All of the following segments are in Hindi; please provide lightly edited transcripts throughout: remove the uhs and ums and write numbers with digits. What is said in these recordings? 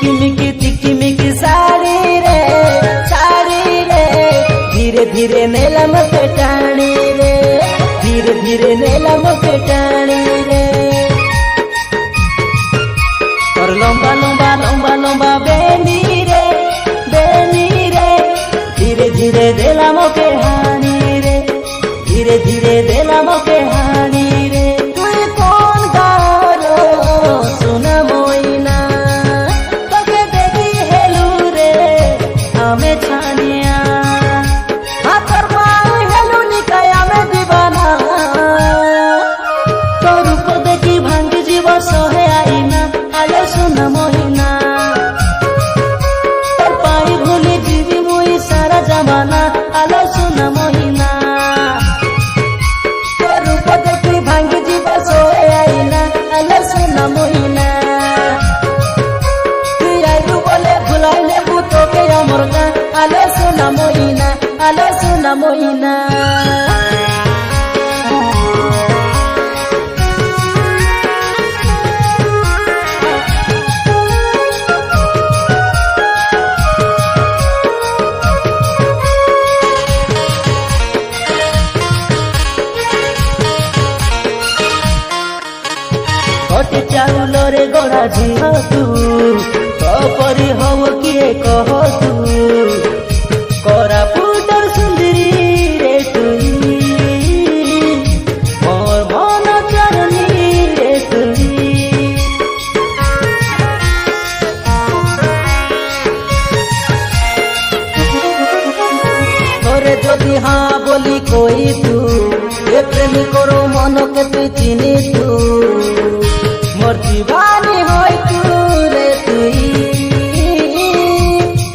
चिकिमिकी साड़ी रे धीरे धीरे नेला मके टाणी रे, धीरे धीरे नेला मके टाणी रे। और लंबा लंबा लंबा लंबा बेनी रे धीरे धीरे देला मके हानी रे, धीरे धीरे देला मके हानी रे। तुई कौन गारो सुना मोइना तके देखी हेलू रे हमें छानिया हाथर पाऊ हेलू निकाया में दीवाना। तो रूप देखी भांगी जीव सहे आईना आलो सुना मोहिना। तो पाई भूली जीवी मुई सारा जमाना आलो सुना मोहिना। तो रूप देखी भांगी जीव सहे आईना आलो सुना मोहिना। तुई आईलू बोले भुलाइले भूतो के अमर गाँ आलो सुना मोहिना, आलो सुना मोहिना। गोटे चाउल रे गोड़ा झील तू तपरी हव किए कह तू कोरापुटर सुंदरी रे तुई मोर मन चरनी रे तुई। तोरे जदि हाँ बोली कोई तू ए प्रेमी करो मन के तू चिनी तू मोर दीवानी होय तू रे तुई,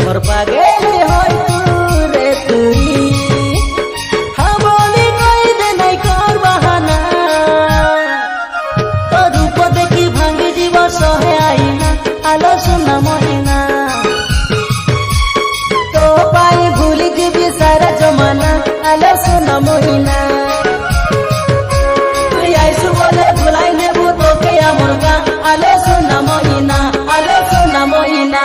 मोर पागल होय तू रे तुई। हाँ बोली कोई दे नहीं कर बहाना। तो रूप देखी भांगी जीव सहे आईना आलो सुना मोहिना। तो पाई भूली जीवी सारा जमाना आलो सुना मोहिना। भुलाई ने भूतो के अमर गाँ आलो सुना मोहिना, आलो सुना मोहिना।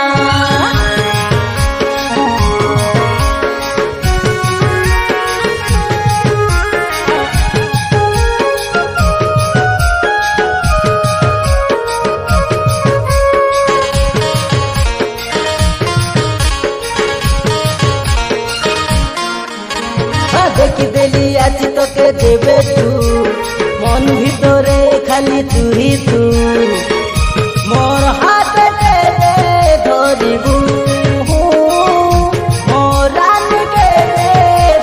देखी देली आज तो के देवे तू मन भितरे खाली तू ही तू मोर हाथ के धरिबू मोर रान के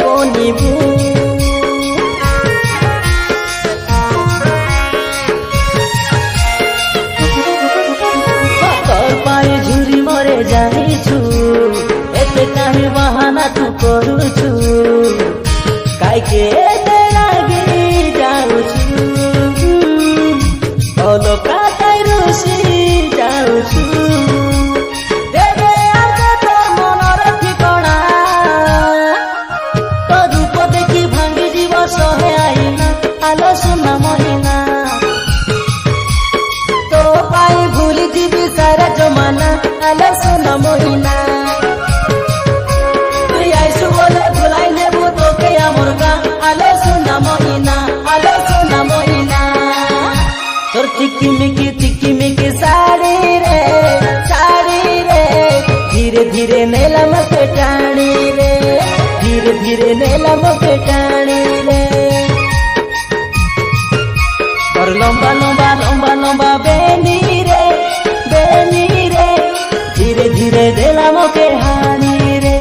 बनिबू। तोर पाए झुरी मरे जाइछु एते काहे बहाना तू करूछु काई के लागी जाउछु लोका रुषि जाउछु। देवे आगे तो मनर ठिकଣା तो रूप देखी भांगी जीव सहे आईना आलो सुना मोहिना। तो पाई भूली जीवी सारा जमाना आलो सुना मोहिना। तुई आइसु बोले भुलाई ने भूतो के अमर गाँ आलो सुना मोहिना, आलो सुना मोहिना। तोर चिकिमिकी साड़ी रे धीरे धीरे नेला मके टाणी रे, धीरे धीरे नेला मके टाणी रे। और लंबा लंबा लंबा लंबा बेनी रे धीरे धीरे देला मके हानी रे,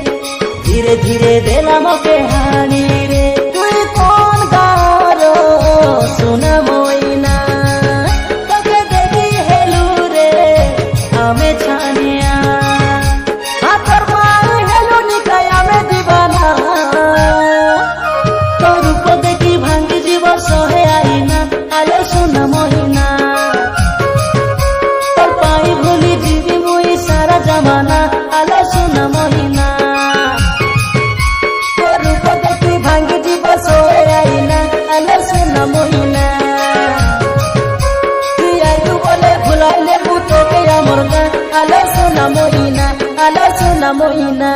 धीरे धीरे देला मके हानी रे। तुई कौन गारो सुना मोइना तके देखी हेलू रे हमें छानिया हाथर पाऊ हेलू निकाया में दीवाना। মইনা